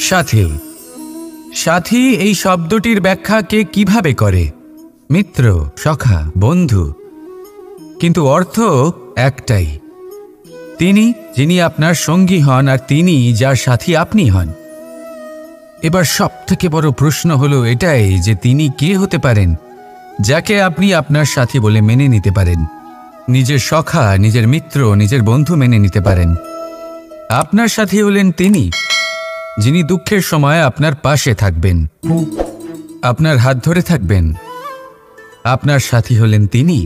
সাথী। সাথী এই শব্দটির ব্যাখ্যা কে কিভাবে করে? মিত্র, সখা, বন্ধু। কিন্তু অর্থ একটাই, তিনি যিনি আপনার সঙ্গী হন আর তিনি যার সাথী আপনি হন। এবার সবথেকে বড় প্রশ্ন হলো এটাই যে তিনি কে হতে পারেন যাকে আপনি আপনার সাথী বলে মেনে নিতে পারেন, নিজের সখা, নিজের মিত্র, নিজের বন্ধু মেনে নিতে পারেন। আপনার সাথী হলেন তিনি যিনি দুঃখের সময় আপনার পাশে থাকবেন, আপনার হাত ধরে থাকবেন। আপনার সাথী হলেন তিনি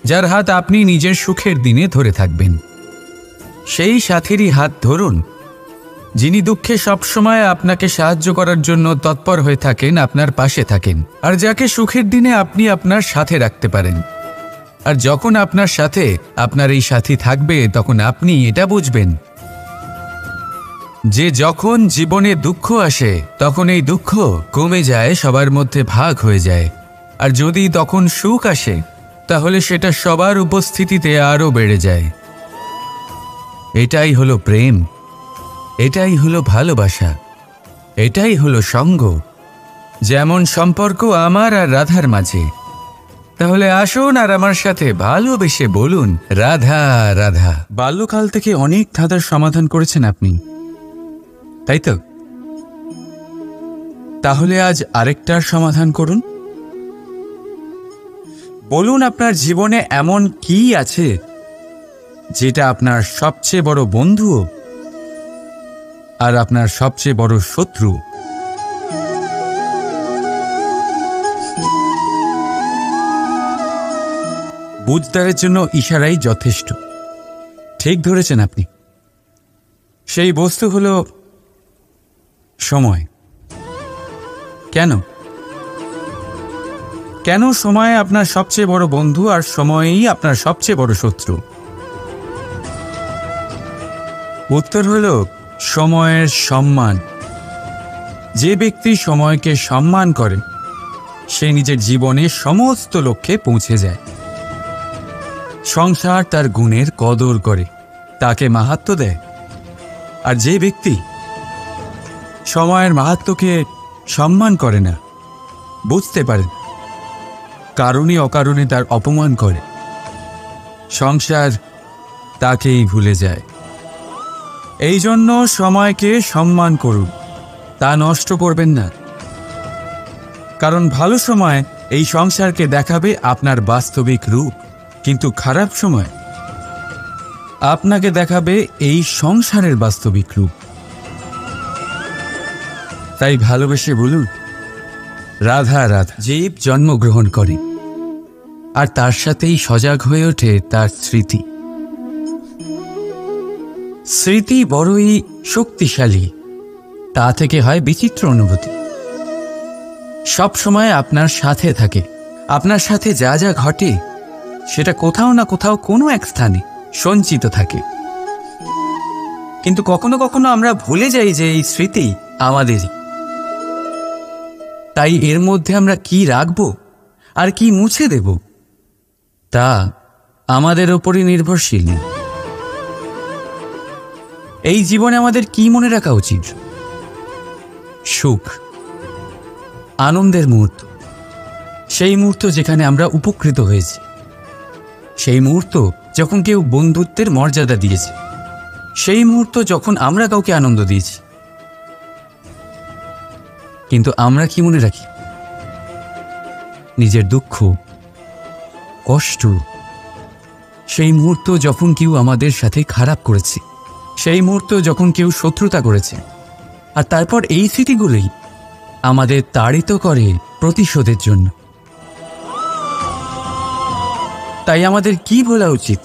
যার হাত আপনি নিজের সুখের দিনে ধরে থাকবেন। সেই সাথীরই হাত ধরুন যিনি দুঃখে সবসময় আপনাকে সাহায্য করার জন্য তৎপর হয়ে থাকেন, আপনার পাশে থাকেন, আর যাকে সুখের দিনে আপনি আপনার সাথে রাখতে পারেন। আর যখন আপনার সাথে আপনার এই সাথী থাকবে তখন আপনি এটা বুঝবেন যে যখন জীবনে দুঃখ আসে তখন এই দুঃখ কমে যায়, সবার মধ্যে ভাগ হয়ে যায়। আর যদি তখন সুখ আসে তাহলে সেটা সবার উপস্থিতিতে আরও বেড়ে যায়। এটাই হলো প্রেম, এটাই হলো ভালোবাসা, এটাই হলো সঙ্গ। যেমন সম্পর্ক আমার আর রাধার মাঝে। তাহলে আসুন আর আমার সাথে ভালোবেসে বলুন, রাধা রাধা। বাল্যকাল থেকে অনেক ধাঁধার সমাধান করেছেন আপনি, তাই তো? তাহলে আজ আরেকটার সমাধান করুন। বলুন আপনার জীবনে এমন কি আছে যেটা আপনার সবচেয়ে বড় বন্ধু আর আপনার সবচেয়ে বড় শত্রু। বুঝদারের জন্য ইশারাই যথেষ্ট। ঠিক ধরেছেন আপনি। সেই বস্তু হলো সময়। কেন কেন সময় আপনার সবচেয়ে বড় বন্ধু আর সময়ই আপনার সবচেয়ে বড় শত্রু? উত্তর হলো সময়ের সম্মান। যে ব্যক্তি সময়কে সম্মান করে সে নিজের জীবনে সমস্ত লক্ষ্যে পৌঁছে যায়। সংসার তার গুণের কদর করে, তাকে মাহাত্ম্য দেয়। আর যে ব্যক্তি সময়ের মাহাত্ম্যকে সম্মান করে না, বুঝতে পারে, কারণে অকারণে তার অপমান করে, সংসার তাকেই ভুলে যায়। এই জন্য সময়কে সম্মান করুন, তা নষ্ট করবেন না। কারণ ভালো সময় এই সংসারকে দেখাবে আপনার বাস্তবিক রূপ, কিন্তু খারাপ সময় আপনাকে দেখাবে এই সংসারের বাস্তবিক রূপ। তাই ভালোবেসে বলুন, রাধা রাধা। জীব জন্মগ্রহণ করে আর তার সাথেই সজাগ হয়ে ওঠে তার স্মৃতি। স্মৃতি বড়ই শক্তিশালী, তা থেকে হয় বিচিত্র অনুভূতি। সব সময় আপনার সাথে থাকে। আপনার সাথে যা যা ঘটে সেটা কোথাও না কোথাও কোনো এক স্থানে সঞ্চিত থাকে। কিন্তু কখনো কখনো আমরা ভুলে যাই যে এই স্মৃতি আমাদেরই। তাই এর মধ্যে আমরা কি রাখবো আর কি মুছে দেব তা আমাদের ওপরই নির্ভরশীল। এই জীবনে আমাদের কি মনে রাখা উচিত? সুখ, আনন্দের মুহূর্ত, সেই মুহূর্ত যেখানে আমরা উপকৃত হয়েছি, সেই মুহূর্ত যখন কেউ বন্ধুত্বের মর্যাদা দিয়েছে, সেই মুহূর্ত যখন আমরা কাউকে আনন্দ দিয়েছি। কিন্তু আমরা কি মনে রাখি? নিজের দুঃখ, কষ্ট, সেই মুহূর্ত যখন কেউ আমাদের সাথে খারাপ করেছে, সেই মুহূর্ত যখন কেউ শত্রুতা করেছে। আর তারপর এই স্মৃতিগুলোই আমাদের তাড়িত করে প্রতিশোধের জন্য। তাই আমাদের কি বলা উচিত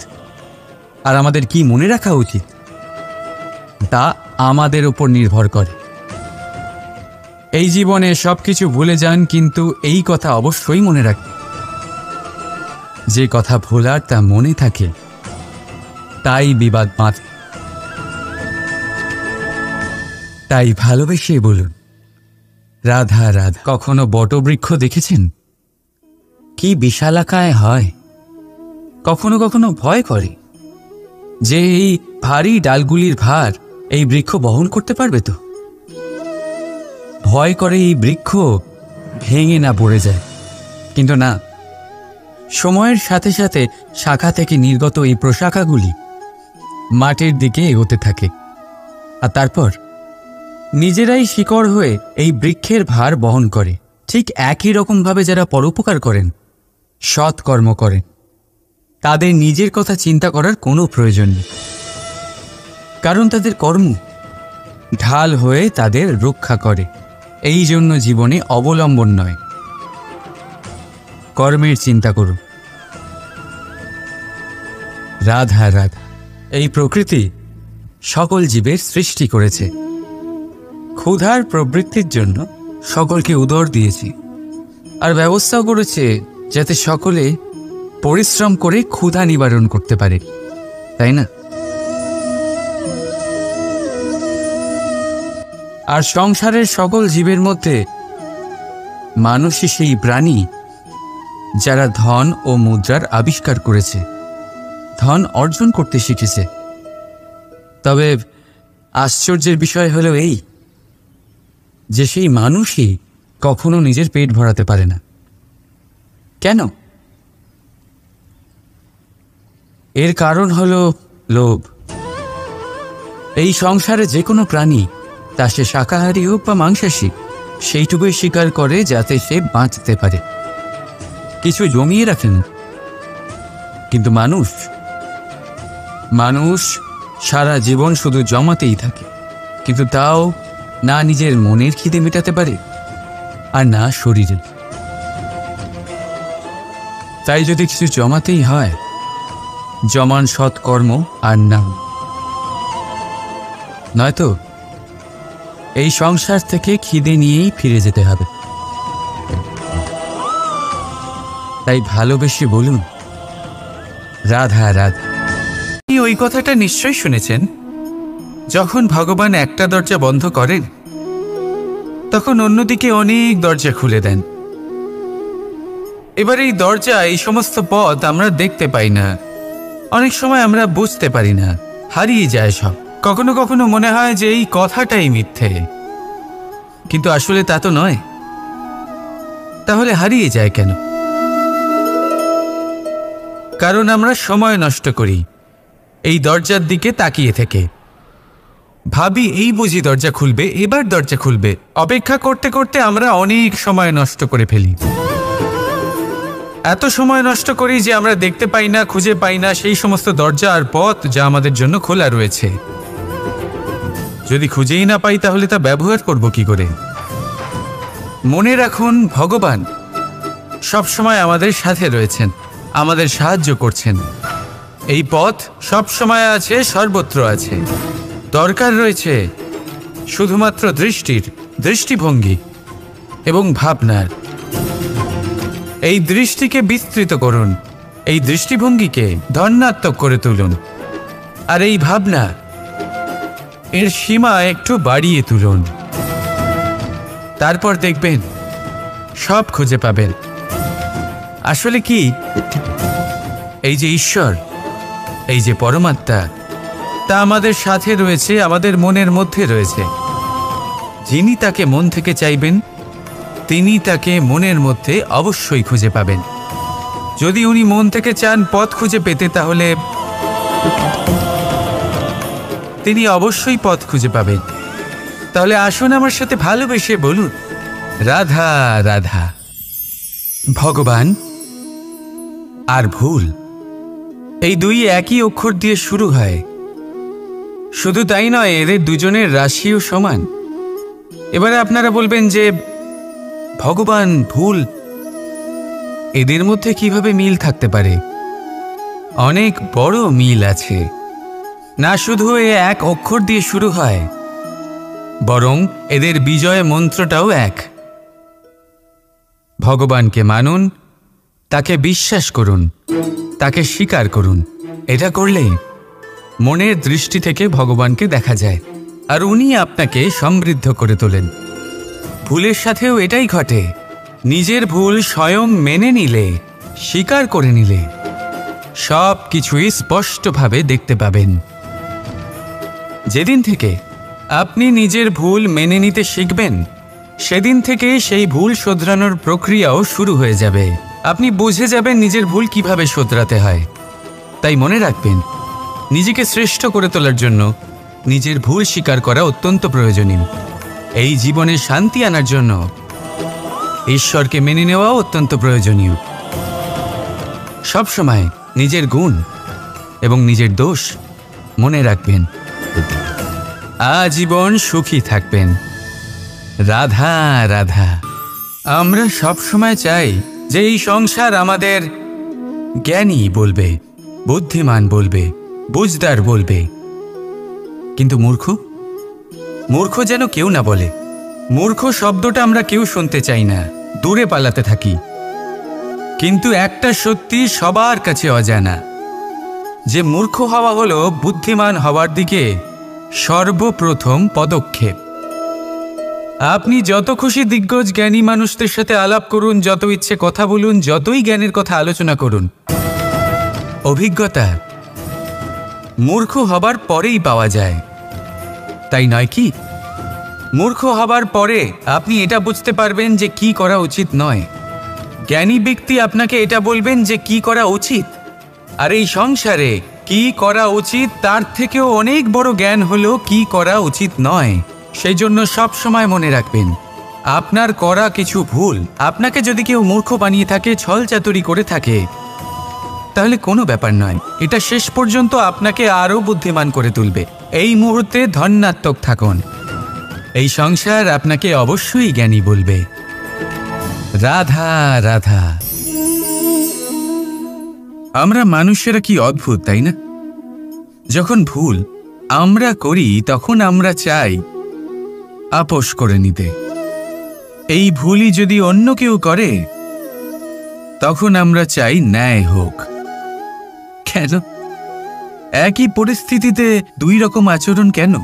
আর আমাদের কি মনে রাখা উচিত তা আমাদের উপর নির্ভর করে। এই জীবনে সবকিছু ভুলে যান, কিন্তু এই কথা অবশ্যই মনে রাখবেন, যে কথা ভোলার তা মনে থাকে তাই বিবাদ বাঁধে। তাই ভালোবেসে বলুন, রাধা রাধা। কখনো বটবৃক্ষ দেখেছেন? কি বিশালাকায় হয়। কখনো কখনো ভয় করে যে এই ভারী ডালগুলির ভার এই বৃক্ষ বহন করতে পারবে তো। ভয় করে এই বৃক্ষ ভেঙে না পড়ে যায়, কিন্তু না, সময়ের সাথে সাথে শাখা থেকে নির্গত এই প্রশাখাগুলি মাটির দিকে এগোতে থাকে, আর তারপর নিজেরাই শিকড় হয়ে এই বৃক্ষের ভার বহন করে। ঠিক একই রকমভাবে যারা পরোপকার করেন, সৎ কর্ম করেন, তাদের নিজের কথা চিন্তা করার কোনো প্রয়োজন নেই, কারণ তাদের কর্ম ঢাল হয়ে তাদের রক্ষা করে। এই জন্য জীবনে অবলম্বন নয়, কর্মের চিন্তা করুন। রাধা রাধা। এই প্রকৃতি সকল জীবের সৃষ্টি করেছে, ক্ষুধার প্রবৃত্তির জন্য সকলকে উদর দিয়েছি, আর ব্যবস্থাও করেছে যাতে সকলে পরিশ্রম করে ক্ষুধা নিবারণ করতে পারে, তাই না? আর সংসারের সকল জীবের মধ্যে মানুষই সেই প্রাণী যারা ধন ও মুদ্রার আবিষ্কার করেছে, ধন অর্জন করতে শিখেছে। তবে আশ্চর্যের বিষয় হলো এই যে সেই মানুষই কখনো নিজের পেট ভরাতে পারে না। কেন? এর কারণ হলো লোভ। এই সংসারে যে কোনো প্রাণী, তা সে শাকাহারী হোক বা মাংসাশী, সেইটুকুই স্বীকার করে যাতে সে বাঁচতে পারে, কিছু জমিয়ে রাখেন। কিন্তু মানুষ সারা জীবন শুধু জমাতেই থাকে, কিন্তু তাও না নিজের মনের খিদে মেটাতে পারে আর না শরীরের। তাই যদি কিছু জমাতেই হয়, জমান সৎকর্ম আর নাম, নয়তো এই সংসার থেকে খিদে নিয়েই ফিরে যেতে হবে। তাই ভালোবেসে বলুন রাধা রাধা। ওই কথাটা নিশ্চয়ই শুনেছেন, যখন ভগবান একটা দরজা বন্ধ করেন তখন অন্যদিকে অনেক দরজা খুলে দেন। এবার এই দরজা, এই সমস্ত পথ আমরা দেখতে পাই না, অনেক সময় আমরা বুঝতে পারি না, হারিয়ে যায় সব। কখনো কখনো মনে হয় যে এই কথাটাই মিথ্যে, কিন্তু আসলে তা তো নয়। তাহলে হারিয়ে যায় কেন? কারণ আমরা সময় নষ্ট করি এই দরজার দিকে তাকিয়ে থেকে, ভাবি এই বুঝি দরজা খুলবে, এবার দরজা খুলবে। অপেক্ষা করতে করতে আমরা অনেক সময় নষ্ট করে ফেলি। এত সময় নষ্ট করি যে আমরা দেখতে পাই না, খুঁজে পাই না সেই সমস্ত দরজা আর পথ যা আমাদের জন্য খোলা রয়েছে। যদি খুঁজেই না পাই তাহলে তা ব্যবহার করব কি করে? মনে রাখুন, ভগবান সবসময় আমাদের সাথে রয়েছেন, আমাদের সাহায্য করছেন। এই পথ সব সময় আছে, সর্বত্র আছে। দরকার রয়েছে শুধুমাত্র দৃষ্টিভঙ্গি এবং ভাবনার। এই দৃষ্টিকে বিস্তৃত করুন, এই দৃষ্টিভঙ্গিকে ধনাত্মক করে তুলুন, আর এই ভাবনা এর সীমা একটু বাড়িয়ে তুলুন। তারপর দেখবেন সব খুঁজে পাবেন। আসলে কি, এই যে ঈশ্বর, এই যে পরমাত্মা, তা আমাদের সাথে রয়েছে, আমাদের মনের মধ্যে রয়েছে। যিনি তাকে মন থেকে চাইবেন, তিনি তাকে মনের মধ্যে অবশ্যই খুঁজে পাবেন। যদি উনি মন থেকে চান পথ খুঁজে পেতে, তাহলে তিনি অবশ্যই পথ খুঁজে পাবেন। তাহলে আসুন আমার সাথে ভালোবেসে বলুন রাধা রাধা। ভগবান আর ভুল, এই দুই একই অক্ষর দিয়ে শুরু হয়। শুধু তাই নয়, এদের দুজনের রাশিও সমান। এবারে আপনারা বলবেন যে ভগবান, ভুল, এদের মধ্যে কিভাবে মিল থাকতে পারে? অনেক বড় মিল আছে। না শুধু এ এক অক্ষর দিয়ে শুরু হয়, বরং এদের বিজয় মন্ত্রটাও এক। ভগবানকে মানুন, তাকে বিশ্বাস করুন, তাকে স্বীকার করুন। এটা করলে মনের দৃষ্টি থেকে ভগবানকে দেখা যায়, আর উনি আপনাকে সমৃদ্ধ করে তোলেন। ভুলের সাথেও এটাই ঘটে। নিজের ভুল স্বয়ং মেনে নিলে, স্বীকার করে নিলে, সব কিছুই স্পষ্টভাবে দেখতে পাবেন। যেদিন থেকে আপনি নিজের ভুল মেনে নিতে শিখবেন, সেদিন থেকে সেই ভুল শোধরানোর প্রক্রিয়াও শুরু হয়ে যাবে। আপনি বুঝে যাবেন নিজের ভুল কিভাবে শোধরাতে হয়। তাই মনে রাখবেন, নিজেকে শ্রেষ্ঠ করে তোলার জন্য নিজের ভুল স্বীকার করা অত্যন্ত প্রয়োজনীয়। এই জীবনে শান্তি আনার জন্য ঈশ্বরকে মেনে নেওয়াও অত্যন্ত প্রয়োজনীয়। সবসময় নিজের গুণ এবং নিজের দোষ মনে রাখবেন। আজীবন সুখী থাকবেন। রাধা রাধা। আমরা সবসময় চাই যে এই সংসার আমাদের জ্ঞানী বলবে, বুদ্ধিমান বলবে, বুঝদার বলবে, কিন্তু মূর্খ যেন কেউ না বলে। মূর্খ শব্দটা আমরা কেউ শুনতে চাই না, দূরে পালাতে থাকি। কিন্তু একটা সত্যি সবার কাছে অজানা, যে মূর্খ হওয়া হলো বুদ্ধিমান হওয়ার দিকে সর্বপ্রথম পদক্ষেপ। আপনি যত খুশি দিগ্গজ জ্ঞানী মানুষদের সাথে আলাপ করুন, যত ইচ্ছে কথা বলুন, যতই জ্ঞানের কথা আলোচনা করুন, অভিজ্ঞতা মূর্খ হবার পরেই পাওয়া যায়, তাই নয় কি? মূর্খ হবার পরে আপনি এটা বুঝতে পারবেন যে কি করা উচিত নয়। জ্ঞানী ব্যক্তি আপনাকে এটা বলবেন যে কি করা উচিত। আর এই সংসারে কি করা উচিত তার থেকেও অনেক বড় জ্ঞান হলো কি করা উচিত নয়। সেই জন্য সব সময় মনে রাখবেন, আপনার করা কিছু ভুল আপনাকে যদি কেউ মূর্খ বানিয়ে থাকে, ছল চাতুরি করে থাকে, তাহলে কোনো ব্যাপার নয়। এটা শেষ পর্যন্ত আপনাকে আরও বুদ্ধিমান করে তুলবে। এই মুহূর্তে ধন্যাত্মক থাকুন। এই সংসার আপনাকে অবশ্যই জ্ঞানী বলবে। রাধা রাধা। আমরা মানুষেরা কি অদ্ভুত, তাই না? যখন ভুল আমরা করি তখন আমরা চাই আপোষ করে নিতে। এই ভুলই যদি অন্য কেউ করে তখন আমরা চাই ন্যায় হোক। কেন? একই পরিস্থিতিতে দুই রকম আচরণ কেন?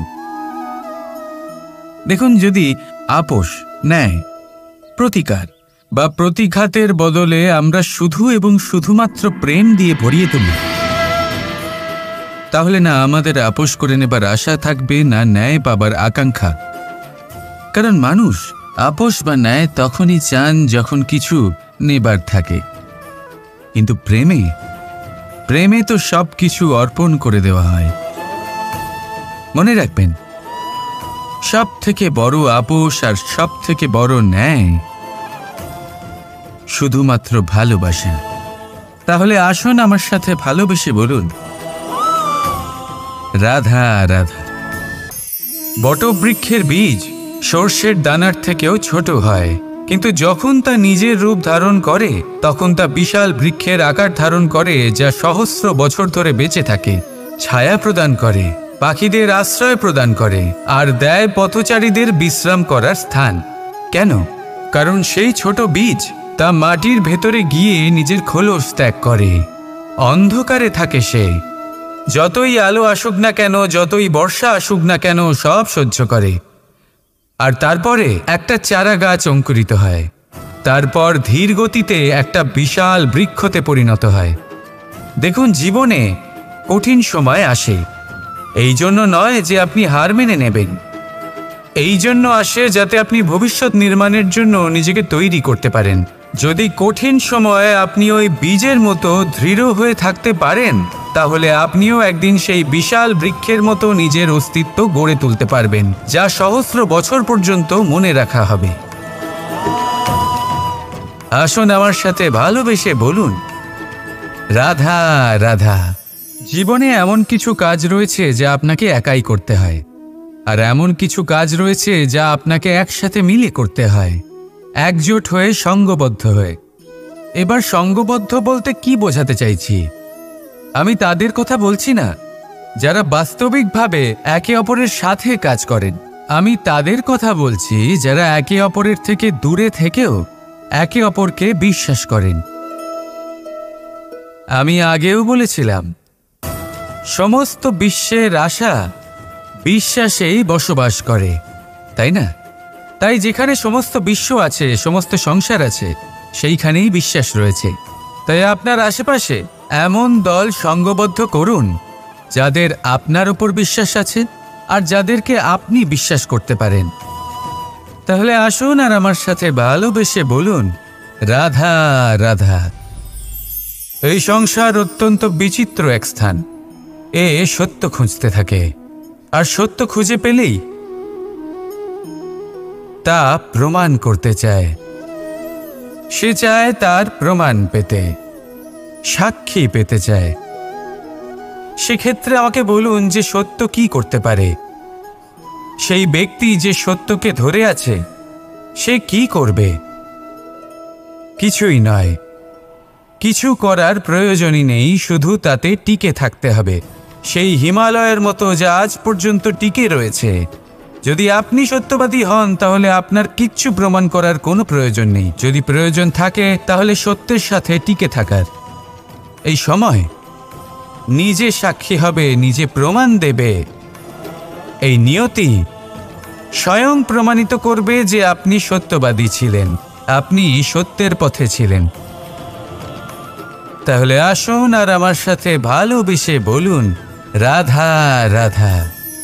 দেখুন, যদি আপোষ, ন্যায়, প্রতিকার বা প্রতিঘাতের বদলে আমরা শুধু এবং শুধুমাত্র প্রেম দিয়ে ভরিয়ে তুলি, তাহলে না আমাদের আপোষ করে নেবার আশা থাকবে, না ন্যায় পাবার আকাঙ্ক্ষা। কারণ মানুষ আপোষ বা ন্যায় তখনই চান যখন কিছু নেবার থাকে। কিন্তু প্রেমে তো সব কিছু অর্পণ করে দেওয়া হয়। মনে রাখবেন, সব থেকে বড় আপোষ আর সব থেকে বড় ন্যায় শুধুমাত্র ভালোবাসা। তাহলে আসুন আমার সাথে ভালোবেসে বলুন, রাধা রাধা। বটবৃক্ষের বীজ সর্ষের দানার থেকেও ছোট হয়, কিন্তু যখন তা নিজের রূপ ধারণ করে তখন তা বিশাল বৃক্ষের আকার ধারণ করে, যা সহস্র বছর ধরে বেঁচে থাকে, ছায়া প্রদান করে, পাখিদের আশ্রয় প্রদান করে, আর দেয় পথচারীদের বিশ্রাম করার স্থান। কেন? কারণ সেই ছোট বীজ তা মাটির ভেতরে গিয়ে নিজের খোলস ত্যাগ করে। অন্ধকারে থাকে সে, যতই আলো আসুক না কেন, যতই বর্ষা আসুক না কেন, সব সহ্য করে। আর তারপরে একটা চারা গাছ অঙ্কুরিত হয়, তারপর ধীর গতিতে একটা বিশাল বৃক্ষতে পরিণত হয়। দেখুন, জীবনে কঠিন সময় আসে, এই জন্য নয় যে আপনি হার মেনে নেবেন। এই জন্য আসে যাতে আপনি ভবিষ্যৎ নির্মাণের জন্য নিজেকে তৈরি করতে পারেন। যদি কঠিন সময়ে আপনি ওই বীজের মতো দৃঢ় হয়ে থাকতে পারেন, তাহলে আপনিও একদিন সেই বিশাল বৃক্ষের মতো নিজের অস্তিত্ব গড়ে তুলতে পারবেন, যা সহস্র বছর পর্যন্ত মনে রাখা হবে। আসুন আমার সাথে ভালোবেসে বলুন, রাধা রাধা। জীবনে এমন কিছু কাজ রয়েছে যা আপনাকে একাই করতে হয়, আর এমন কিছু কাজ রয়েছে যা আপনাকে একসাথে মিলে করতে হয়, একজোট হয়ে, সঙ্গবদ্ধ হয়ে। এবার সঙ্গবদ্ধ বলতে কি বোঝাতে চাইছি? আমি তাদের কথা বলছি না যারা বাস্তবিকভাবে একে অপরের সাথে কাজ করেন। আমি তাদের কথা বলছি যারা একে অপরের থেকে দূরে থেকেও একে অপরকে বিশ্বাস করেন। আমি আগেও বলেছিলাম, সমস্ত বিশ্বের আশা বিশ্বাসেই বসবাস করে, তাই না? তাই যেখানে সমস্ত বিশ্ব আছে, সমস্ত সংসার আছে, সেইখানেই বিশ্বাস রয়েছে। তাই আপনার আশেপাশে এমন দল সঙ্গবদ্ধ করুন যাদের আপনার উপর বিশ্বাস আছে আর যাদেরকে আপনি বিশ্বাস করতে পারেন। তাহলে আসুন আর আমার সাথে ভালোবেসে বলুন, রাধা রাধা। এই সংসার অত্যন্ত বিচিত্র এক স্থান। এ সত্য খুঁজতে থাকে, আর সত্য খুঁজে পেলেই তা প্রমাণ করতে চায়। সে চায় তার প্রমাণ পেতে, সাক্ষী পেতে চায়। সেক্ষেত্রে আমাকে বলুন যে সত্য কি করতে পারে? সেই ব্যক্তি যে সত্যকে ধরে আছে সে কি করবে? কিছুই নয়, কিছু করার প্রয়োজনই নেই, শুধু তাতে টিকে থাকতে হবে, সেই হিমালয়ের মতো যা আজ পর্যন্ত টিকে রয়েছে। যদি আপনি সত্যবাদী হন তাহলে আপনার কিচ্ছু প্রমাণ করার কোনো প্রয়োজন নেই। যদি প্রয়োজন থাকে তাহলে সত্যের সাথে টিকে থাকার। এই সময় নিজে সাক্ষী হবে, নিজে প্রমাণ দেবে। এই নিয়তি স্বয়ং প্রমাণিত করবে যে আপনি সত্যবাদী ছিলেন, আপনি সত্যের পথে ছিলেন। তাহলে আসুন আর আমার সাথে ভালোবেসে বলুন, রাধা রাধা।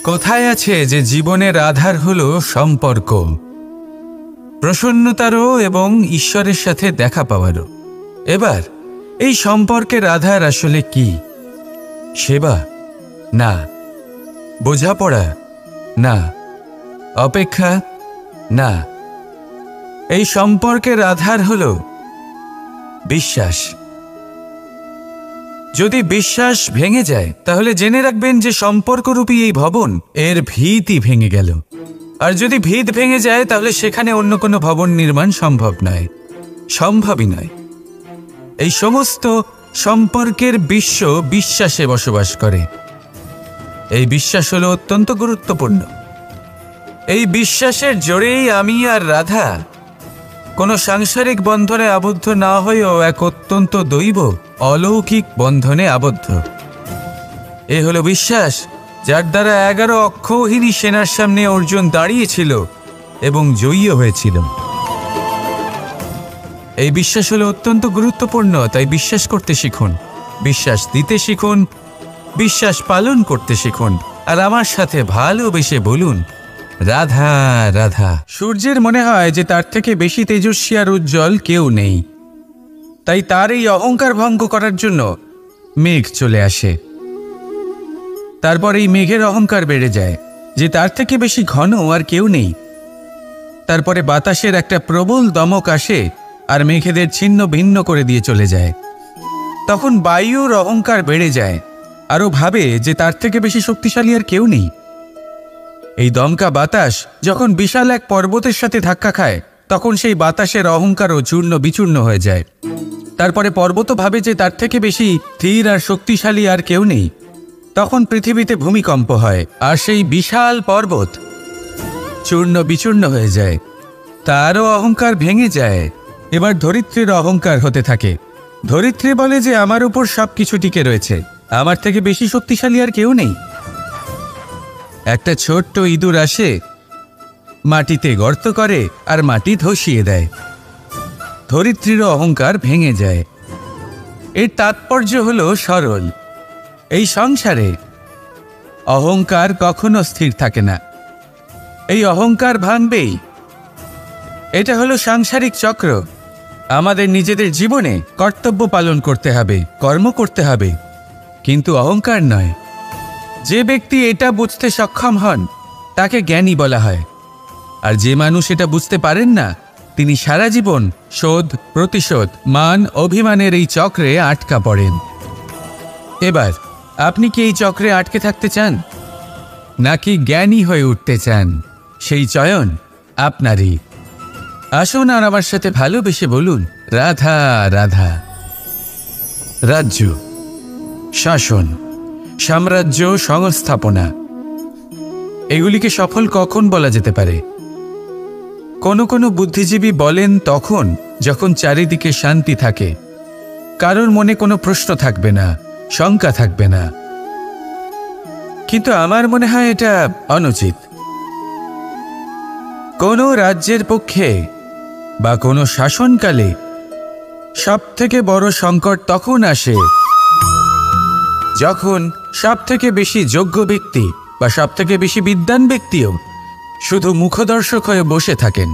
কোথায় আছে যে জীবনের আধার হলো সম্পর্ক, প্রসন্নতারও এবং ঈশ্বরের সাথে দেখা পাওয়ারও। এবার এই সম্পর্কের আধার আসলে কি? সেবা? না। বোঝাপড়া? না। অপেক্ষা? না। এই সম্পর্কের আধার হলো বিশ্বাস। যদি বিশ্বাস ভেঙে যায় তাহলে জেনে রাখবেন যে সম্পর্করূপী এই ভবন এর ভিতই ভেঙে গেল। আর যদি ভিত ভেঙে যায় তাহলে সেখানে অন্য কোনো ভবন নির্মাণ সম্ভব নয়, সম্ভবই নয়। এই সমস্ত সম্পর্কের বিশ্ব বিশ্বাসে বসবাস করে। এই বিশ্বাস হলো অত্যন্ত গুরুত্বপূর্ণ। এই বিশ্বাসের জোরেই আমি আর রাধা কোনো সাংসারিক বন্ধনে আবদ্ধ না হয়েও এক অত্যন্ত দৈব অলৌকিক বন্ধনে আবদ্ধ। এ হলো বিশ্বাস যার দ্বারা 11 অক্ষৌহিনী সেনার সামনে অর্জুন দাঁড়িয়েছিল এবং জয়ী হয়েছিল। এই বিশ্বাস হলো অত্যন্ত গুরুত্বপূর্ণ, তাই বিশ্বাস করতে শিখুন, বিশ্বাস দিতে শিখুন, বিশ্বাস পালন করতে শিখুন, আর আমার সাথে ভালোবেসে বলুন, রাধা রাধা। সূর্যের মনে হয় যে তার থেকে বেশি তেজস্বী আর উজ্জ্বল কেউ নেই, তাই তার এই অহংকার ভঙ্গ করার জন্য মেঘ চলে আসে। তারপর এই মেঘের অহংকার বেড়ে যায় যে তার থেকে বেশি ঘন আর কেউ নেই। তারপরে বাতাসের একটা প্রবল দমক আসে আর মেঘেদের ছিন্ন ভিন্ন করে দিয়ে চলে যায়। তখন বায়ুর অহংকার বেড়ে যায়, আরও ভাবে যে তার থেকে বেশি শক্তিশালী আর কেউ নেই। এই দমকা বাতাস যখন বিশাল এক পর্বতের সাথে ধাক্কা খায় তখন সেই বাতাসের অহংকারও চূর্ণ বিচূর্ণ হয়ে যায়। তারপরে পর্বত ভাবে যে তার থেকে বেশি স্থির আর শক্তিশালী আর কেউ নেই। তখন পৃথিবীতে ভূমিকম্প হয় আর সেই বিশাল পর্বত চূর্ণ বিচূর্ণ হয়ে যায়, তারও অহংকার ভেঙে যায়। এবার ধরিত্রীর অহংকার হতে থাকে। ধরিত্রী বলে যে আমার উপর সব কিছু টিকে রয়েছে, আমার থেকে বেশি শক্তিশালী আর কেউ নেই। একটা ছোট্ট ইঁদুর আসে, মাটিতে গর্ত করে আর মাটি ধসিয়ে দেয়। ধরিত্রীর অহংকার ভেঙে যায়। এর তাৎপর্য হলো সরল। এই সংসারে অহংকার কখনো স্থির থাকে না, এই অহংকার ভাঙবেই। এটা হলো সাংসারিক চক্র। আমাদের নিজেদের জীবনে কর্তব্য পালন করতে হবে, কর্ম করতে হবে, কিন্তু অহংকার নয়। যে ব্যক্তি এটা বুঝতে সক্ষম হন তাকে জ্ঞানী বলা হয়, আর যে মানুষ এটা বুঝতে পারেন না তিনি সারা জীবন শোধ প্রতিশোধ মান অভিমানের এই চক্রে আটকা পড়েন। এবার আপনি কি এই চক্রে আটকে থাকতে চান নাকি জ্ঞানী হয়ে উঠতে চান? সেই চয়ন আপনারই। আসুন আর আমার সাথে ভালোবেসে বলুন, রাধা রাধা। রাজ্য, শাসন, সাম্রাজ্য, সংস্থাপনা, এগুলিকে সফল কখন বলা যেতে পারে? কোনো কোনো বুদ্ধিজীবী বলেন তখন যখন চারিদিকে শান্তি থাকে, কারোর মনে কোনো প্রশ্ন থাকবে না, শঙ্কা থাকবে না। কিন্তু আমার মনে হয় এটা অনুচিত। কোনো রাজ্যের পক্ষে বা কোনো শাসনকালে সবথেকে বড় সংকট তখন আসে যখন সবথেকে বেশি যোগ্য ব্যক্তি বা সবথেকে বেশি বিদ্বান ব্যক্তিও শুধু মুখদর্শক হয়ে বসে থাকেন।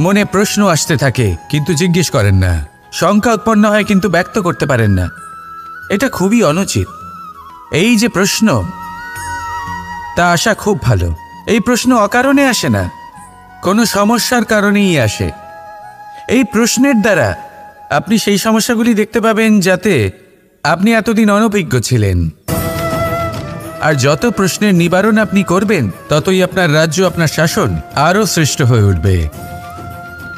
মনে প্রশ্ন আসতে থাকে কিন্তু জিজ্ঞেস করেন না, শঙ্কা উৎপন্ন হয় কিন্তু ব্যক্ত করতে পারেন না। এটা খুবই অনুচিত। এই যে প্রশ্ন, তা আসা খুব ভালো। এই প্রশ্ন অকারণে আসে না, কোনো সমস্যার কারণেই আসে। এই প্রশ্নের দ্বারা আপনি সেই সমস্যাগুলি দেখতে পাবেন যাতে আপনি এতদিন অনভিজ্ঞ ছিলেন। আর যত প্রশ্নের নিবারণ আপনি করবেন, ততই আপনার রাজ্য, আপনার শাসন আরও শ্রেষ্ঠ হয়ে উঠবে।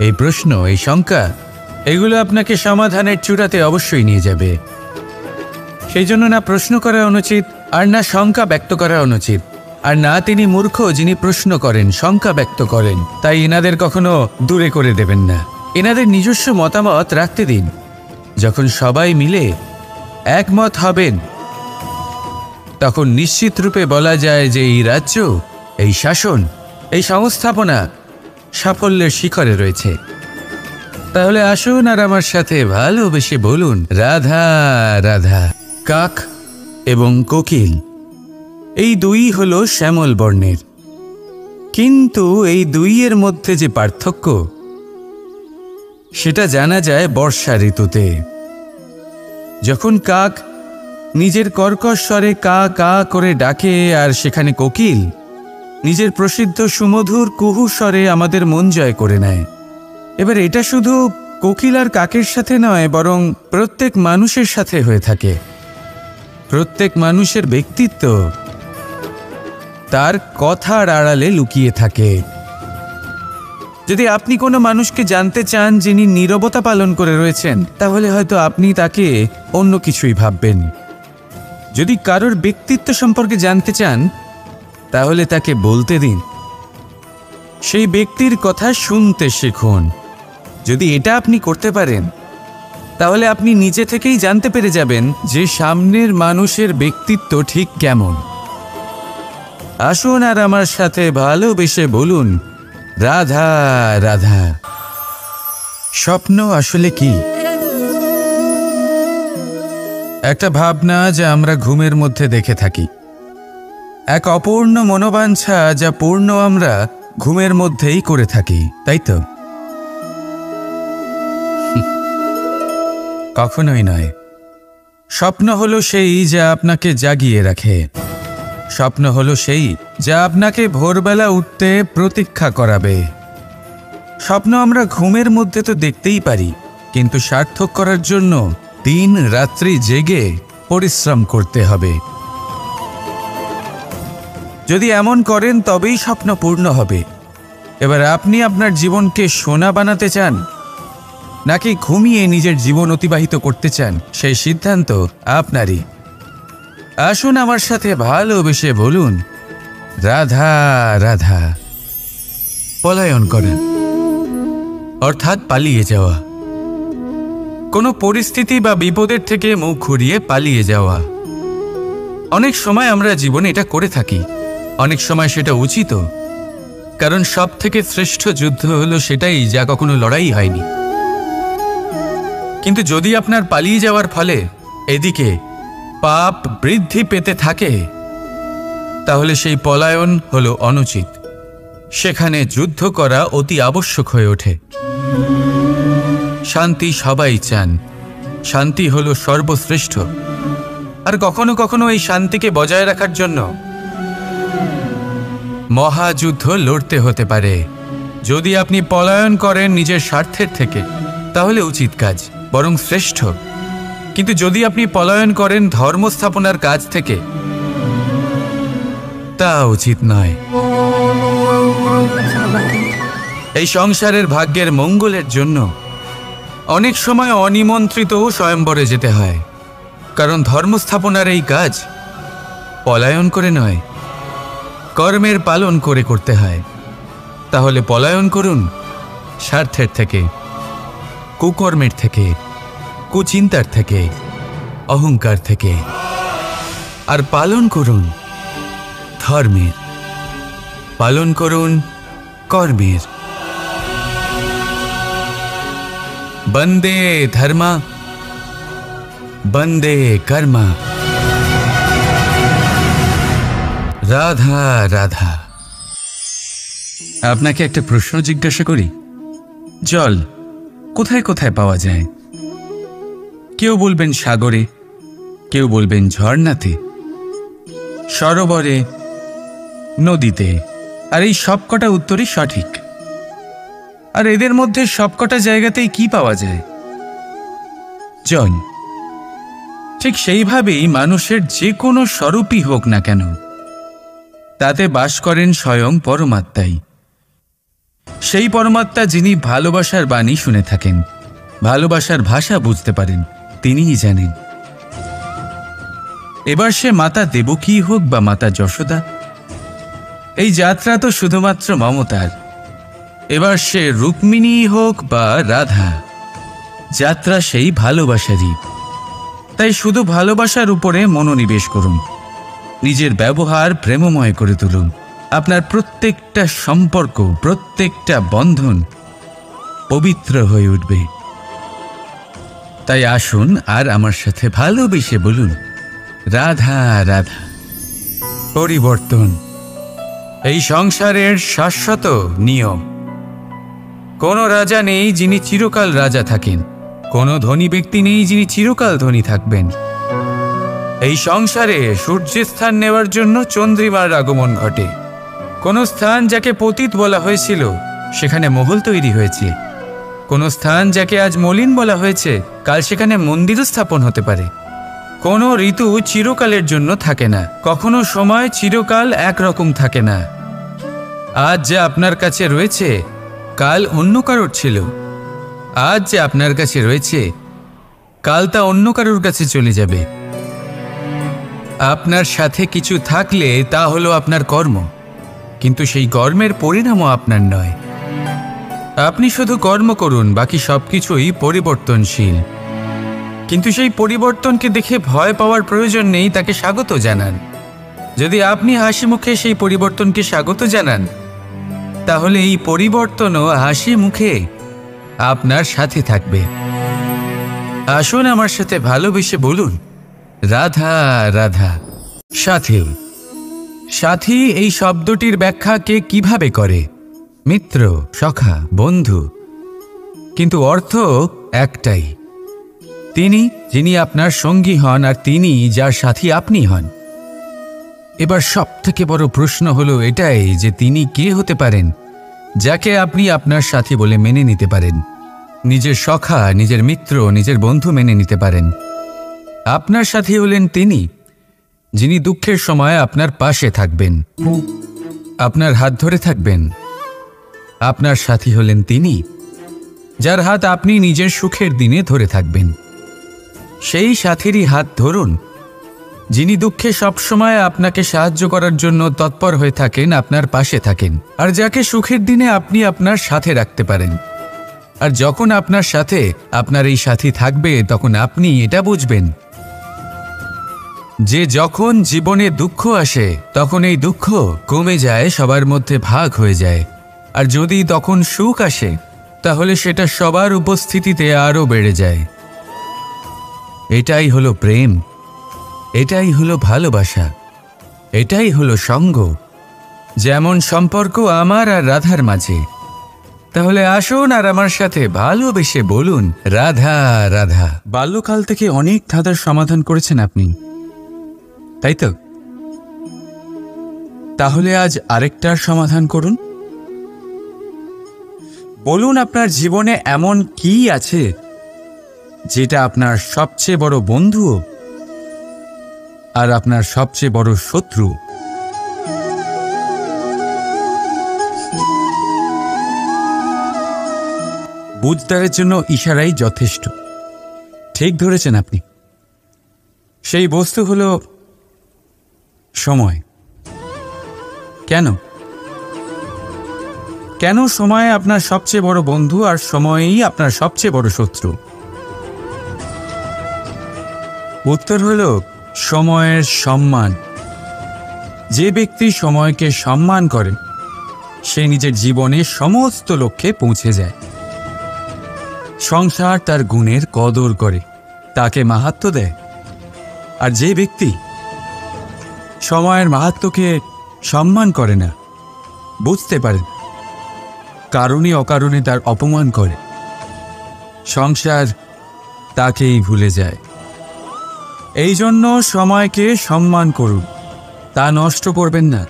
এই প্রশ্ন, এই শঙ্কা, এগুলো আপনাকে সমাধানের চূড়াতে অবশ্যই নিয়ে যাবে। সেই জন্য না প্রশ্ন করা অনুচিত, আর না শঙ্কা ব্যক্ত করা অনুচিত। আর না তিনি মূর্খ যিনি প্রশ্ন করেন, শঙ্কা ব্যক্ত করেন। তাই এনাদের কখনো দূরে করে দেবেন না, এনাদের নিজস্ব মতামত রাখতে দিন। যখন সবাই মিলে একমত হবেন, তখন নিশ্চিত রূপে বলা যায় যে এই রাজ্য, এই শাসন, এই সংস্থাপনা সাফল্যের শিখরে রয়েছে। তাহলে আসুন আর আমার সাথে ভালোবেসে বলুন, রাধা রাধা। কাক এবং কোকিল এই দুই হলো শ্যামল বর্ণের, কিন্তু এই দুইয়ের মধ্যে যে পার্থক্য, সেটা জানা যায় বর্ষা ঋতুতে। যখন কাক নিজের কর্কশ স্বরে কা কা করে ডাকে, আর সেখানে কোকিল নিজের প্রসিদ্ধ সুমধুর কুহু স্বরে আমাদের মন জয় করে নেয়। এবার এটা শুধু কোকিল আর কাকের সাথে নয়, বরং প্রত্যেক মানুষের সাথে হয়ে থাকে। প্রত্যেক মানুষের ব্যক্তিত্ব তার কথার আড়ালে লুকিয়ে থাকে। যদি আপনি কোনো মানুষকে জানতে চান যিনি নীরবতা পালন করে রয়েছেন, তাহলে হয়তো আপনি তাকে অন্য কিছুই ভাববেন। যদি কারোর ব্যক্তিত্ব সম্পর্কে জানতে চান, তাহলে তাকে বলতে দিন, সেই ব্যক্তির কথা শুনতে শিখুন। যদি এটা আপনি করতে পারেন, তাহলে আপনি নিজে থেকেই জানতে পেরে যাবেন যে সামনের মানুষের ব্যক্তিত্ব ঠিক কেমন। আসুন আর আমার সাথে ভালোবেসে বলুন, রাধা রাধা। স্বপ্ন আসলে কি? একটা ভাবনা যা আমরা ঘুমের মধ্যে দেখে থাকি, এক অপূর্ণ মনোবাঞ্ছা যা পূর্ণ আমরা ঘুমের মধ্যেই করে থাকি, তাই তো? কখনোই নয়। স্বপ্ন হলো সেই যা আপনাকে জাগিয়ে রাখে। স্বপ্ন হলো সেই যা আপনাকে ভোরবেলা উঠতে প্রতীক্ষা করাবে। স্বপ্ন আমরা ঘুমের মধ্যে তো দেখতেই পারি, কিন্তু সার্থক করার জন্য দিন রাত্রি জেগে পরিশ্রম করতে হবে। যদি এমন করেন তবেই স্বপ্ন পূর্ণ হবে। এবার আপনি আপনার জীবনকে সোনা বানাতে চান, নাকি ঘুমিয়ে নিজের জীবন অতিবাহিত করতে চান, সেই সিদ্ধান্ত আপনারই। আসুন আমার সাথে ভালোবেসে বলুন, রাধা রাধা। পলায়ন করেন, অর্থাৎ পালিয়ে যাওয়া। কোনো পরিস্থিতি বা বিপদের থেকে মুখ ঘুরিয়ে পালিয়ে যাওয়া। অনেক সময় আমরা জীবনে এটা করে থাকি, অনেক সময় সেটা উচিত, কারণ সব থেকে শ্রেষ্ঠ যুদ্ধ হলো সেটাই যা কখনো লড়াই হয়নি। কিন্তু যদি আপনার পালিয়ে যাওয়ার ফলে এদিকে পাপ বৃদ্ধি পেতে থাকে, তাহলে সেই পলায়ন হলো অনুচিত। সেখানে যুদ্ধ করা অতি আবশ্যক হয়ে ওঠে। শান্তি সবাই চান, শান্তি হলো সর্বশ্রেষ্ঠ। আর কখনো কখনো এই শান্তিকে বজায় রাখার জন্য মহাযুদ্ধ লড়তে হতে পারে। যদি আপনি পলায়ন করেন নিজের স্বার্থের থেকে, তাহলে উচিত কাজ, বরং শ্রেষ্ঠ। কিন্তু যদি আপনি পলায়ন করেন ধর্ম স্থাপনার কাজ থেকে, তা উচিত নয়। এই সংসারের ভাগ্যের মঙ্গলের জন্য অনেক সময় অনিমন্ত্রিত স্বয়ম্বরে যেতে হয়, কারণ ধর্ম স্থাপনার এই কাজ পলায়ন করে নয়, কর্মের পালন করে করতে হয়। তাহলে পলায়ন করুন স্বার্থের থেকে, কুকর্মের থেকে, কুচিন্তার থেকে, অহংকার থেকে, আর পালন করুন ধর্মের, পালন করুন কর্মের। বন্দে ধর্মা, বন্দে কর্মা। রাধা রাধা। আপনাকে একটা প্রশ্ন জিজ্ঞাসা করি, জল কোথায় কোথায় পাওয়া যায়? কেউ বলবেন সাগরে, কেউ বলবেন ঝর্ণাতে, সরোবরে, নদীতে। আর এই সবকটা উত্তরই সঠিক। আর এদের মধ্যে সবকটা জায়গাতেই কি পাওয়া যায়? জল। ঠিক সেইভাবেই মানুষের যে কোনো স্বরূপই হোক না কেন, তাতে বাস করেন স্বয়ং পরমাত্মাই। সেই পরমাত্মা যিনি ভালোবাসার বাণী শুনে থাকেন, ভালোবাসার ভাষা বুঝতে পারেন, তিনিই জানেন। এবার সে মাতা দেবকী হোক বা মাতা যশোদা, এই যাত্রা তো শুধুমাত্র মমতার। এবার সে রুক্মিণী হোক বা রাধা, যাত্রা সেই ভালোবাসারই। তাই শুধু ভালোবাসার উপরে মনোনিবেশ করুন, নিজের ব্যবহার প্রেমময় করে তুলুন। আপনার প্রত্যেকটা সম্পর্ক, প্রত্যেকটা বন্ধন পবিত্র হয়ে উঠবে। তাই আসুন আর আমার সাথে ভালোবেসে বলুন, রাধা রাধা। পরিবর্তন এই সংসারের শাশ্বত নিয়ম। কোনো রাজা নেই যিনি চিরকাল রাজা থাকেন, কোনো ধনী ব্যক্তি নেই যিনি চিরকাল ধনী থাকবেন। এই সংসারে সূর্যের স্থান নেওয়ার জন্য চন্দ্রিমার আগমন ঘটে। কোনো স্থান যাকে পতিত বলা হয়েছিল, সেখানে মহল তৈরি হয়েছে। কোনো স্থান যাকে আজ মলিন বলা হয়েছে, কাল সেখানে মন্দিরও স্থাপন হতে পারে। কোনো ঋতু চিরকালের জন্য থাকে না, কখনো সময় চিরকাল একরকম থাকে না। আজ যা আপনার কাছে রয়েছে, কাল অন্য কারোর ছিল। আজ যে আপনার কাছে রয়েছে, কাল তা অন্য কারোর কাছে চলে যাবে। আপনার সাথে কিছু থাকলে তা হলো আপনার কর্ম, কিন্তু সেই কর্মের পরিণামও আপনার নয়। আপনি শুধু কর্ম করুন, বাকি সবকিছুই পরিবর্তনশীল। কিন্তু সেই পরিবর্তনকে দেখে ভয় পাওয়ার প্রয়োজন নেই, তাকে স্বাগত জানান। যদি আপনি হাসি মুখে সেই পরিবর্তনকে স্বাগত জানান, তাহলে এই পরিবর্তনও হাসি মুখে আপনার সাথে থাকবে। আসুন আমার সাথে ভালোবেসে বলুন, রাধা রাধা। সাথী। সাথী এই শব্দটির ব্যাখ্যা কে কিভাবে করে? মিত্র, সখা, বন্ধু। কিন্তু অর্থ একটাই। তিনি যিনি আপনার সঙ্গী হন, আর তিনি যার সাথী আপনি হন। এবার সব থেকে বড় প্রশ্ন হলো এটাই যে তিনি কে হতে পারেন যাকে আপনি আপনার সাথী বলে মেনে নিতে পারেন, নিজের সখা, নিজের মিত্র, নিজের বন্ধু মেনে নিতে পারেন। আপনার সাথী হলেন তিনি যিনি দুঃখের সময় আপনার পাশে থাকবেন, আপনার হাত ধরে থাকবেন। আপনার সাথী হলেন তিনি যার হাত আপনি নিজের সুখের দিনে ধরে থাকবেন। সেই সাথীরই হাত ধরুন যিনি দুঃখে সবসময় আপনাকে সাহায্য করার জন্য তৎপর হয়ে থাকেন, আপনার পাশে থাকেন, আর যাকে সুখের দিনে আপনি আপনার সাথে রাখতে পারেন। আর যখন আপনার সাথে আপনার এই সাথী থাকবে, তখন আপনি এটা বুঝবেন যে যখন জীবনে দুঃখ আসে, তখন এই দুঃখ কমে যায়, সবার মধ্যে ভাগ হয়ে যায়। আর যদি তখন সুখ আসে, তাহলে সেটা সবার উপস্থিতিতে আরও বেড়ে যায়। এটাই হলো প্রেম, এটাই হলো ভালোবাসা, এটাই হলো সঙ্গ। যেমন সম্পর্ক আমার আর রাধার মাঝে। তাহলে আসুন আর আমার সাথে ভালোবেসে বলুন, রাধা রাধা। বাল্যকাল থেকে অনেক ধাঁধার সমাধান করেছেন আপনি, তাই তো? তাহলে আজ আরেকটার সমাধান করুন। বলুন, আপনার জীবনে এমন কি আছে যেটা আপনার সবচেয়ে বড় বন্ধু আর আপনার সবচেয়ে বড় শত্রু? বুঝদারের জন্য ইশারাই যথেষ্ট। ঠিক ধরেছেন আপনি। সেই বস্তু হলো সময়। কেন কেন সময় আপনার সবচেয়ে বড় বন্ধু আর সময়ই আপনার সবচেয়ে বড় শত্রু? উত্তর হলো সময়ের সম্মান। যে ব্যক্তি সময়কে সম্মান করে, সে নিজের জীবনে সমস্ত লক্ষ্যে পৌঁছে যায়। সংসার তার গুণের কদর করে, তাকে মাহাত্ম্য দেয়। আর যে ব্যক্তি সময়ের মাহাত্ম্যকে সম্মান করে না, বুঝতে পারে, কারণে অকারণে তার অপমান করে, সংসার তাকেই ভুলে যায়। এই জন্য সময়কে সম্মান করুন, তা নষ্ট করবেন না।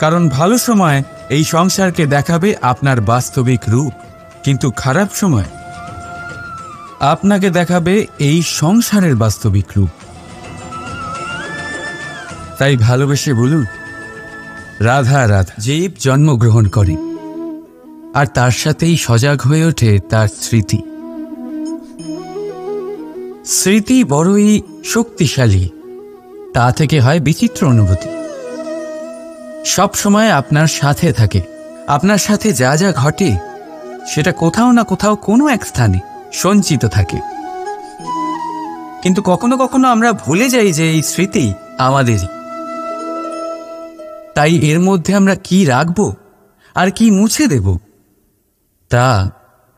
কারণ ভালো সময় এই সংসারকে দেখাবে আপনার বাস্তবিক রূপ, কিন্তু খারাপ সময় আপনাকে দেখাবে এই সংসারের বাস্তবিক রূপ। তাই ভালোবেসে বলুন, রাধা রাধা। জীব জন্মগ্রহণ করে, আর তার সাথেই সজাগ হয়ে ওঠে তার স্মৃতি। স্মৃতি বড়ই শক্তিশালী, তা থেকে হয় বিচিত্র অনুভূতি। সব সময় আপনার সাথে থাকে, আপনার সাথে যা যা ঘটে সেটা কোথাও না কোথাও কোনো এক স্থানে সঞ্চিত থাকে। কিন্তু কখনো কখনো আমরা ভুলে যাই যে এই স্মৃতি আমাদেরই। তাই এর মধ্যে আমরা কি রাখব আর কি মুছে দেব তা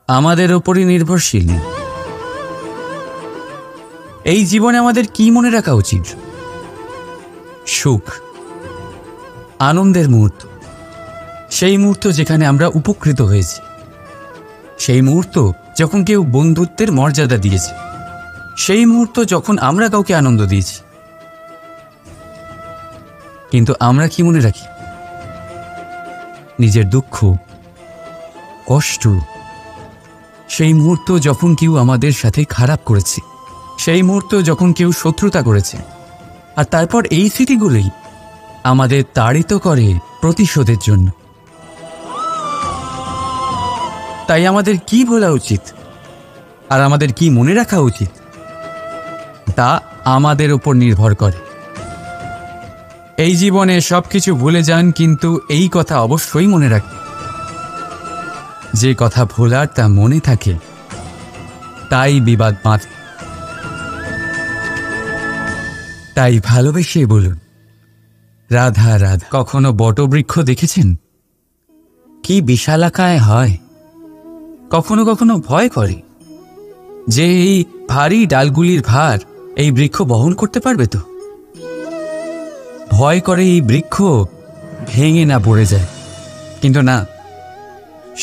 আমাদের ওপরই নির্ভরশীল। এই জীবনে আমাদের কি মনে রাখা উচিত? সুখ, আনন্দের মুহূর্ত, সেই মুহূর্ত যেখানে আমরা উপকৃত হয়েছি, সেই মুহূর্ত যখন কেউ বন্ধুত্বের মর্যাদা দিয়েছে, সেই মুহূর্ত যখন আমরা কাউকে আনন্দ দিয়েছি। কিন্তু আমরা কি মনে রাখি? নিজের দুঃখ, কষ্ট, সেই মুহূর্ত যখন কেউ আমাদের সাথে খারাপ করেছে, সেই মুহূর্ত যখন কেউ শত্রুতা করেছে। আর তারপর এই স্মৃতিগুলোই আমাদের তাড়িত করে প্রতিশোধের জন্য। তাই আমাদের কি বলা উচিত আর আমাদের কি মনে রাখা উচিত তা আমাদের উপর নির্ভর করে। এই জীবনে সবকিছু ভুলে যান, কিন্তু এই কথা অবশ্যই মনে রাখবেন, যে কথা ভোলার তা মনে থাকে তাই বিবাদ বাঁধে। তাই ভালোবেসে বলুন, রাধা রাধা। কখনো বটবৃক্ষ দেখেছেন? কি বিশালাকায় হয়। কখনো কখনো ভয় করে যে এই ভারী ডালগুলির ভার এই বৃক্ষ বহন করতে পারবে তো। ভয় করে এই বৃক্ষ ভেঙে না পড়ে যায়। কিন্তু না,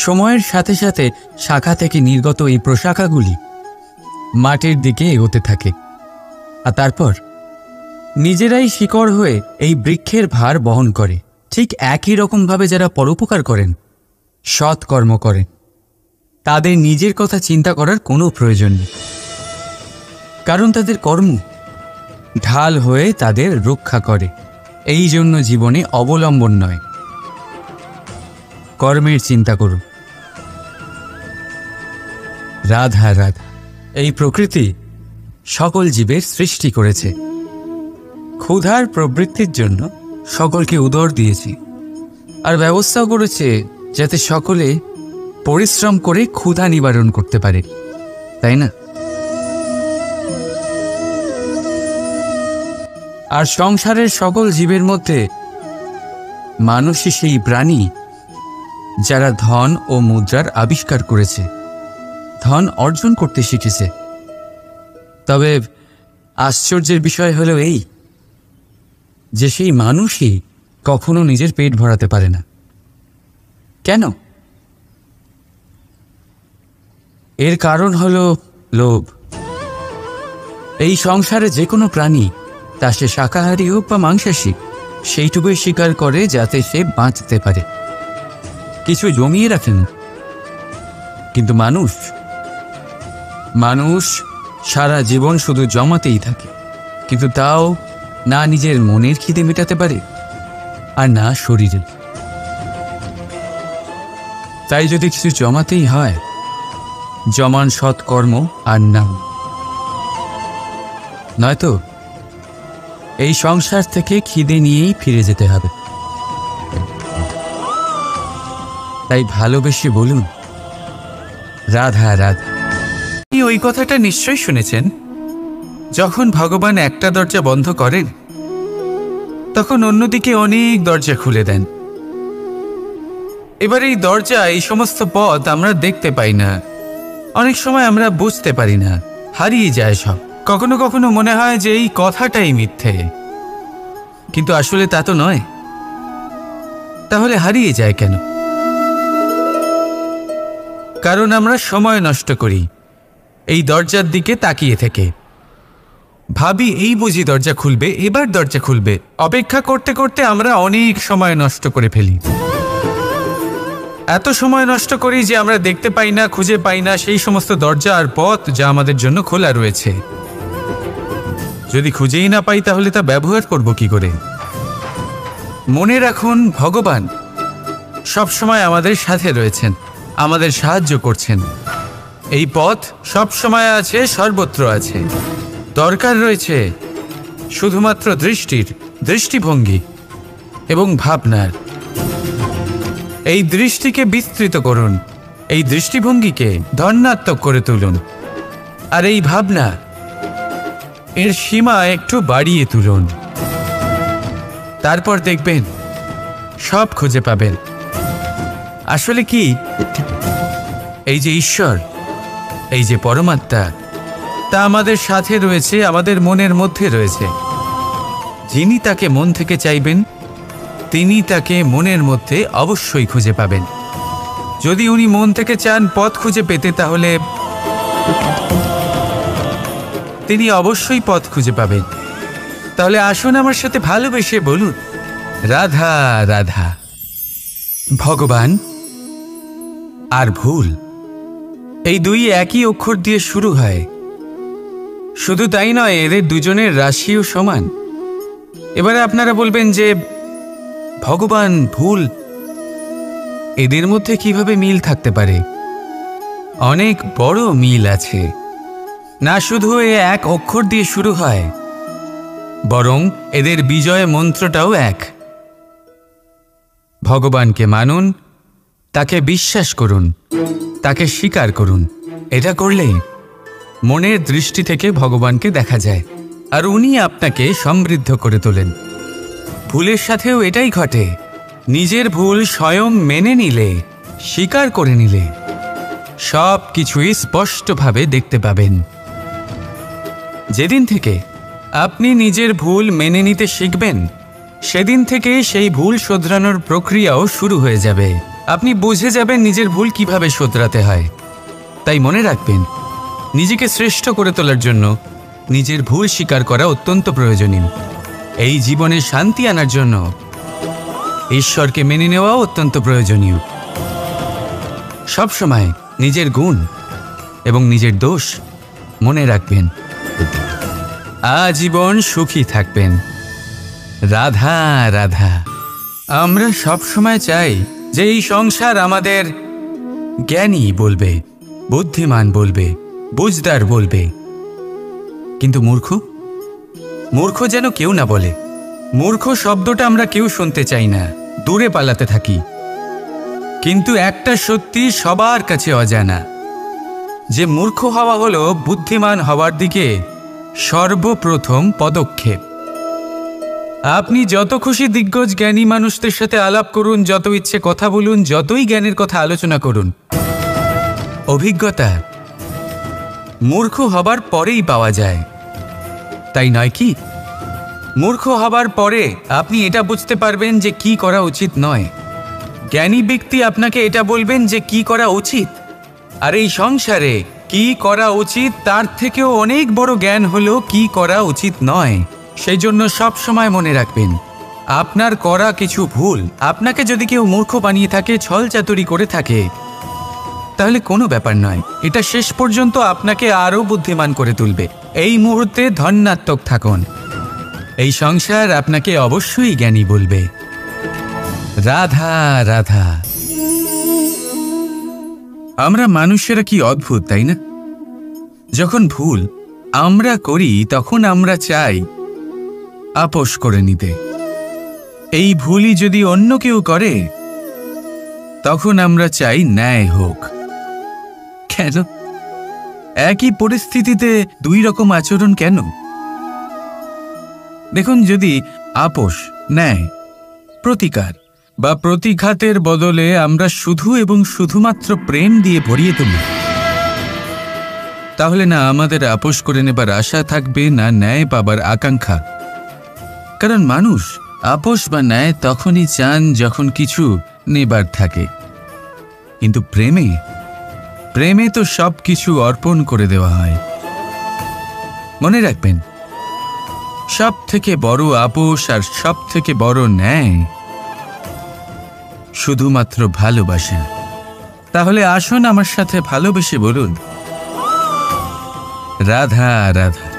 সময়ের সাথে সাথে শাখা থেকে নির্গত এই প্রশাখাগুলি মাটির দিকে এগোতে থাকে, আর তারপর নিজেরাই শিকড় হয়ে এই বৃক্ষের ভার বহন করে। ঠিক একই রকমভাবে যারা পরোপকার করেন, সৎ কর্ম করেন, তাদের নিজের কথা চিন্তা করার কোনো প্রয়োজন নেই, কারণ তাদের কর্ম ঢাল হয়ে তাদের রক্ষা করে। এই জন্য জীবনে অবলম্বন নয়, কর্মের চিন্তা করুন। রাধা রাধা। এই প্রকৃতি সকল জীবের সৃষ্টি করেছে, ক্ষুধার প্রবৃত্তির জন্য সকলকে উদর দিয়েছে, আর ব্যবস্থাও করেছে যাতে সকলে পরিশ্রম করে ক্ষুধা নিবারণ করতে পারে, তাই না? আর সংসারের সকল জীবের মধ্যে মানুষই সেই প্রাণী যারা ধন ও মুদ্রার আবিষ্কার করেছে, ধন অর্জন করতে শিখেছে। তবে আশ্চর্যের বিষয় হলো এই যে সেই মানুষই কখনো নিজের পেট ভরাতে পারে না। কেন? এর কারণ হলো লোভ। এই সংসারে যে কোনো প্রাণী, তা সে শাকাহারী হোক বা মাংসাশী, সেইটুকুই স্বীকার করে যাতে সে বাঁচতে পারে, কিছু জমিয়ে রাখেন। কিন্তু মানুষ সারা জীবন শুধু জমাতেই থাকে, কিন্তু তাও না নিজের মনের খিদে মেটাতে পারে আর না শরীরের। তাই যদি কিছু জমাতেই হয়, জমান সৎকর্ম আর নাম, নয়তো এই সংসার থেকে খিদে নিয়েই ফিরে যেতে হবে। তাই ভালোবেসে বলুন, রাধা রাধা। ওই কথাটা নিশ্চয়ই শুনেছেন, যখন ভগবান একটা দরজা বন্ধ করেন তখন অন্যদিকে অনেক দরজা খুলে দেন। এবার এই দরজা, এই সমস্ত পথ আমরা দেখতে পাই না, অনেক সময় আমরা বুঝতে পারি না, হারিয়ে যায় সব। কখনো কখনো মনে হয় যে এই কথাটাই মিথ্যে, কিন্তু আসলে তা তো নয়। তাহলে হারিয়ে যায় কেন? কারণ আমরা সময় নষ্ট করি এই দরজার দিকে তাকিয়ে থেকে। ভাবি এই বুঝি দরজা খুলবে, এবার দরজা খুলবে। অপেক্ষা করতে করতে আমরা অনেক সময় নষ্ট করে ফেলি। এত সময় নষ্ট করি যে আমরা দেখতে পাই না, খুঁজে পাই না সেই সমস্ত দরজা আর পথ যা আমাদের জন্য খোলা রয়েছে। যদি খুঁজেই না পাই তাহলে তা ব্যবহার করব কি করে? মনে রাখুন, ভগবান সবসময় আমাদের সাথে রয়েছেন, আমাদের সাহায্য করছেন। এই পথ সবসময় আছে, সর্বত্র আছে। দরকার রয়েছে শুধুমাত্র দৃষ্টির, দৃষ্টিভঙ্গি এবং ভাবনার। এই দৃষ্টিকে বিস্তৃত করুন, এই দৃষ্টিভঙ্গিকে ধনাত্মক করে তুলুন, আর এই ভাবনা এর সীমা একটু বাড়িয়ে তুলুন। তারপর দেখবেন সব খুঁজে পাবেন। আসলে কি, এই যে ঈশ্বর, এই যে পরমাত্মা, তা আমাদের সাথে রয়েছে, আমাদের মনের মধ্যে রয়েছে। যিনি তাকে মন থেকে চাইবেন তিনি তাকে মনের মধ্যে অবশ্যই খুঁজে পাবেন। যদি উনি মন থেকে চান পথ খুঁজে পেতে, তাহলে তিনি অবশ্যই পথ খুঁজে পাবেন। তাহলে আসুন আমার সাথে ভালোবেসে বলুন, রাধা রাধা। ভগবান আর ভুল, এই দুই একই অক্ষর দিয়ে শুরু হয়। শুধু তাই নয়, এদের দুজনের রাশিও সমান। এবারে আপনারা বলবেন যে ভগবান, ভুল, এদের মধ্যে কিভাবে মিল থাকতে পারে? অনেক বড় মিল আছে। না শুধু এ এক অক্ষর দিয়ে শুরু হয়, বরং এদের বিজয় মন্ত্রটাও এক। ভগবানকে মানুন, তাকে বিশ্বাস করুন, তাকে স্বীকার করুন। এটা করলে মনের দৃষ্টি থেকে ভগবানকে দেখা যায়, আর উনি আপনাকে সমৃদ্ধ করে তোলেন। ভুলের সাথেও এটাই ঘটে। নিজের ভুল স্বয়ং মেনে নিলে, স্বীকার করে নিলে, সব কিছুই স্পষ্টভাবে দেখতে পাবেন। যেদিন থেকে আপনি নিজের ভুল মেনে নিতে শিখবেন, সেদিন থেকে সেই ভুল শোধরানোর প্রক্রিয়াও শুরু হয়ে যাবে। আপনি বুঝে যাবেন নিজের ভুল কিভাবে শোধরাতে হয়। তাই মনে রাখবেন, নিজেকে শ্রেষ্ঠ করে তোলার জন্য নিজের ভুল স্বীকার করা অত্যন্ত প্রয়োজনীয়। এই জীবনে শান্তি আনার জন্য ঈশ্বরকে মেনে নেওয়াও অত্যন্ত প্রয়োজনীয়। সবসময় নিজের গুণ এবং নিজের দোষ মনে রাখবেন। আজীবন সুখী থাকবেন। রাধা রাধা। আমরা সবসময় চাই যে এই সংসার আমাদের জ্ঞানী বলবে, বুদ্ধিমান বলবে, বুঝদার বলবে। কিন্তু মূর্খ, মূর্খ যেন কেউ না বলে। মূর্খ শব্দটা আমরা কেউ শুনতে চাই না, দূরে পালাতে থাকি। কিন্তু একটা সত্যি সবার কাছে অজানা, যে মূর্খ হওয়া হলো বুদ্ধিমান হওয়ার দিকে সর্বপ্রথম পদক্ষেপ। আপনি যত খুশি দিগ্গজ জ্ঞানী মানুষদের সাথে আলাপ করুন, যত ইচ্ছে কথা বলুন, যতই জ্ঞানের কথা আলোচনা করুন, অভিজ্ঞতা মূর্খ হবার পরেই পাওয়া যায়, তাই নয় কি? মূর্খ হবার পরে আপনি এটা বুঝতে পারবেন যে কি করা উচিত নয়। জ্ঞানী ব্যক্তি আপনাকে এটা বলবেন যে কি করা উচিত। আর এই সংসারে কি করা উচিত তার থেকেও অনেক বড় জ্ঞান হলো কি করা উচিত নয়। সেই জন্য সব সময় মনে রাখবেন, আপনার করা কিছু ভুল, আপনাকে যদি কেউ মূর্খ বানিয়ে থাকে, ছল চাতুরি করে থাকে, তাহলে কোনো ব্যাপার নয়। এটা শেষ পর্যন্ত আপনাকে আরও বুদ্ধিমান করে তুলবে। এই মুহূর্তে ধনাত্মক থাকুন। এই সংসার আপনাকে অবশ্যই জ্ঞানী বলবে। রাধা রাধা। আমরা মানুষেরা কি অদ্ভুত, তাই না? যখন ভুল আমরা করি তখন আমরা চাই আপোষ করে নিতে। এই ভুলই যদি অন্য কেউ করে তখন আমরা চাই ন্যায় হোক। কেন? একই পরিস্থিতিতে দুই রকম আচরণ কেন? দেখুন, যদি আপোষ, ন্যায়, প্রতিকার বা প্রতিঘাতের বদলে আমরা শুধু এবং শুধুমাত্র প্রেম দিয়ে ভরিয়ে তুলি, তাহলে না আমাদের আপোষ করে নেবার আশা থাকবে, না ন্যায় পাবার আকাঙ্ক্ষা। কারণ মানুষ আপোষ বা ন্যায় তখনই চান যখন কিছু নেবার থাকে। কিন্তু প্রেমে প্রেমে তো সব কিছু অর্পণ করে দেওয়া হয়। মনে রাখবেন, সব থেকে বড় আপোষ আর সব থেকে বড় ন্যায় শুধুমাত্র ভালোবাসা। তাহলে আসুন আমার সাথে ভালোবেসে বলুন, রাধা রাধা।